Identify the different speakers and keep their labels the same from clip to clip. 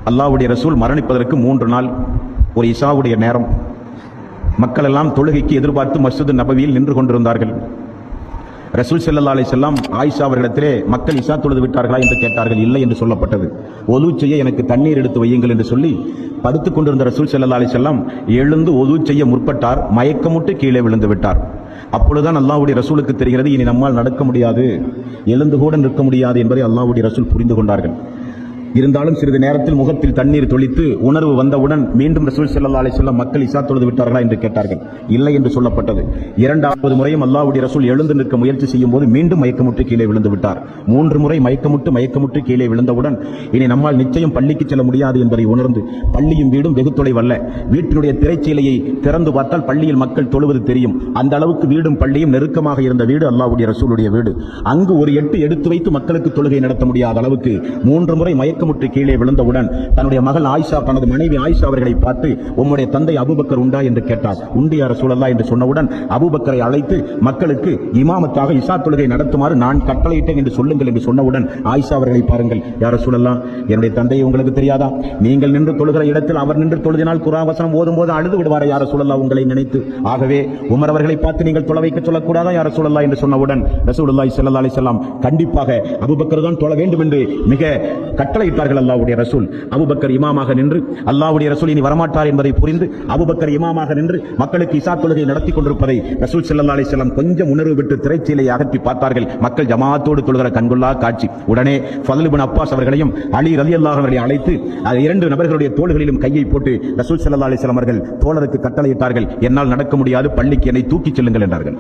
Speaker 1: அல்லாஹ்வுடைய ரசூல் மரணிப்பதற்கு 3 நாள் ஒரு இஷாவுடைய நேரம். மக்கள் எல்லாம் தொழுகைக்கு எதிர்பார்த்து மஸ்ஜித் நபவியில் நின்று கொண்டிருந்தார்கள். ரசூல் ஸல்லல்லாஹு அலைஹி வஸல்லம் ஆயிஷா அவர்களிடத்திலே மக்கள் இஷா தொழுது விட்டார்களா என்று கேட்டார்கள். இல்லை என்று சொல்லப்பட்டது. ஒது செய்ய எனக்கு தண்ணீர் எடுத்து வையுங்கள் என்று சொல்லி படுத்துக் கொண்டிருந்த ரசூல் ஸல்லல்லாஹு அலைஹி வஸல்லம் எழுந்து ஒது செய்ய முற்பட்டார். மயக்கமுட்டு கீழே விழுந்து விட்டார். அப்பொழுதுதான் அல்லாஹ்வுடைய ரசூலுக்கு தெரிகிறது, இனி நம்மால் நடக்க முடியாது, எழுந்து கூட நிற்க முடியாது என்பதை அல்லாஹ்வுடைய ரசூல் புரிந்து கொண்டார்கள். இருந்தாலும் சிறிது நேரத்தில் முகத்தில் தண்ணீர் தொளித்து உணர்வு வந்தவுடன் மீண்டும் ரசூல் ஸல்லல்லாஹு அலைஹி வஸல்லம் மக்கள் இஷா தொழுது விட்டார்களா என்று கேட்டார்கள். இல்லை என்று சொல்லப்பட்டது. 2வது முறையும் அல்லாஹ்வுடைய ரசூல் எழுந்து நிற்க முயற்சி செய்யும் போது மீண்டும் மயக்கமுட்டு கீழே விழுந்து விட்டார். 3 முறை மயக்கமுட்டு கீழே விழுந்தவுடன் இனி நம்மால் நிச்சயம் பள்ளிக்கு செல்ல முடியாது என்பதை உணர்ந்து, பள்ளியும் வீடும் வெகு தொலைவல்ல, வீட்டினுடைய திரைச்சீலையை திறந்து பார்த்தால் பள்ளியில் மக்கள் தொழுவது தெரியும், அந்த அளவுக்கு வீடும் பள்ளியும் நெருக்கமாக இருந்த வீடு அல்லாஹ்வுடைய ரசூலுடைய வீடு. அங்கு ஒரு எட்டு எடுத்து வைத்து மக்களுக்கு தொழுகை நடத்த முடியாத அளவுக்கு 3 முறை மயக்கமுற்று கீழே விழுந்தவுடன் தன்னுடைய மகள் ஆயிஷா, தனது மனைவி ஆயிஷா அவர்களை பார்த்து, உம்முடைய தந்தை அபூபக்கர் உண்டா என்று கேட்டார். உண்டு யா ரசூலல்லாஹ் என்று சொன்னவுடன் அபூபக்கரை அழைத்து மக்களுக்கு இமாமத்தாக இஷா தொழுகை நடத்துமாறு நான் கட்டளையிட்டேன் என்று சொல்லுங்கள் என்று சொன்னவுடன் ஆயிஷா அவர்களை பாருங்கள், யா ரசூலல்லாஹ், என்னுடைய தந்தையை உங்களுக்கு தெரியாதா? நீங்கள் நின்று தொழுகிற இடத்தில் அவர் நின்று தொழுதினால் குர்ஆன் வசனம் ஓதும் போது அழுது விடுவார் யா ரசூலல்லாஹ் உங்களை நினைத்து. ஆகவே உமர் அவர்களை பார்த்து நீங்கள் தொழ வைக்க சொல்லக்கூடாதா யா ரசூலல்லாஹ் என்று சொன்னவுடன் ரசூலுல்லாஹி ஸல்லல்லாஹு அலைஹி வஸல்லம் கண்டிப்பாக அபூபக்கர் தான் தொழ வேண்டும் என்று மிக கட்டளையிட்டார்கள் அல்லாஹ்வுடைய ரசூல். அபூபக்கர் இமாமாக நின்று, அல்லாஹ்வுடைய ரசூல் இனி வரமாட்டார் என்பதை புரிந்து அபூபக்கர் இமாமாக நின்று மக்களுக்கு இஷா தொழுகை நடத்தி கொண்டிருப்பதை ரசூல் ஸல்லல்லாஹு அலைஹி வஸல்லம் கொஞ்சம் உணர்வு விட்டு திரைச்சீலையை அகற்றி பார்த்தார்கள். மக்கள் ஜமாத்தோடு தொழுகிற கண்கொள்ளா காட்சி. உடனே ஃபத்ல் இப்னு அப்பாஸ் அவர்களையும் அலி ரலியல்லாஹு அன்ஹு அழைத்து 2 நபர்களுடைய தோள்களிலும் கையை போட்டு ரசூல் ஸல்லல்லாஹு அலைஹி வஸல்லம் அவர்கள் தோழருக்கு கட்டளையிட்டார்கள், என்னால் நடக்க முடியாது, பள்ளிக்கு என்னை தூக்கிச் செல்லுங்கள் என்றார்கள்.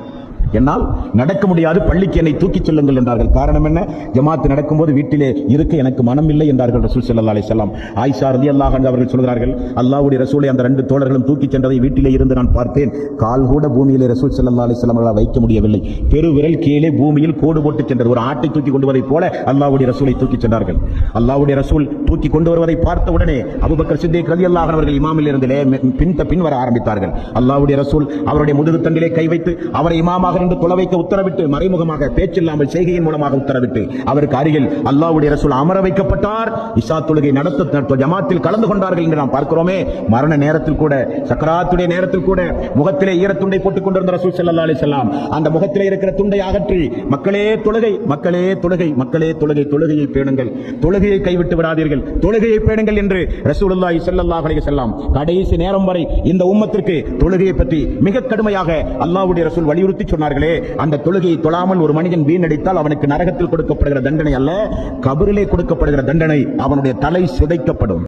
Speaker 1: என்னால் நடக்க முடியாது, பள்ளிக்கு என்னை தூக்கிச் செல்லுங்கள் என்றார்கள். காரணம் என்ன? ஜமாத் நடக்கும்போது வீட்டிலே இருக்க எனக்கு மனம் இல்லை என்றார்கள் ரசூல் ஸல்லல்லாஹு அலைஹி வஸல்லம். ஆயிஷா ரலியல்லாஹு அன்ஹா அவர்கள் சொல்கிறார்கள், அல்லாஹ்வுடைய ரசூலை அந்த 2 தோழர்களும் தூக்கிச் சென்றதை வீட்டிலே இருந்து நான் பார்த்தேன். கால் கூட பூமியிலே ரசூல் ஸல்லல்லாஹு அலைஹி வஸல்லம் அவர்களால் வைக்க முடியவில்லை. பெருவிரல் கீழே பூமியில் கோடு போட்டு சென்றது. ஒரு ஆட்டை தூக்கி கொண்டு வருவதைப் போல அல்லாஹ்வுடைய ரசூலை தூக்கிச் சென்றார்கள். அல்லாஹ்வுடைய ரசூல் தூக்கி கொண்டு வருவதை பார்த்த உடனே அபூபக்கர் சித்திக் ரலியல்லாஹு அன்ஹு அவர்கள் இமாமில் இருந்து பின் வர ஆரம்பித்தார்கள். அல்லாஹ்வுடைய ரசூல் அவருடைய முதுகு தண்டிலே கை வைத்து அவரை இமாமாக நின்று தொழ வைக்க உத்தரவிட்டு, மறைமுகமாக பேச்சில்லாமல் செய்கையின் மூலமாக உத்தரவிட்டு அவருக்கு அருகில் அல்லாஹ்வுடைய ரசூல் அமர வைக்கப்பட்டார். இஷா தொழுகை நடத்த ஜமாத்தில் கலந்து கொண்டார்கள் என்று நாம் பார்க்கிறோமே. மரண நேரத்தில் கூட, சக்கராத்துடைய நேரத்தில் கூட முகத்திலே ஈரத்துண்டை போட்டுக் கொண்டிருந்த ரசூல் ஸல்லல்லாஹு அலைஹி வஸல்லம் அந்த முகத்திலே இருக்கிற துண்டை அகற்றி, மக்களே தொழுகை, மக்களே தொழுகை, மக்களே தொழுகை, தொழுகையை பேணுங்கள், தொழுகையை கைவிட்டு விடாதீர்கள், தொழுகையை பேணுங்கள் என்று ரசூலுல்லாஹி ஸல்லல்லாஹு அலைஹி வஸல்லம் கடைசி நேரம் வரை இந்த உம்மத்திற்கு தொழுகையை பற்றி மிக கடுமையாக அல்லாஹ்வுடைய ரசூல் வலியுறுத்தி சொன்னார்களே. அந்த தொழுகையை தொழாமல் ஒரு மனிதன் வீணடித்தால் அவனுக்கு நரகத்தில் கொடுக்கப்படுகிற தண்டனை அல்ல, கபரிலே கொடுக்கப்படுகிற தண்டனை, அவனுடைய தலை சிதைக்கப்படும்.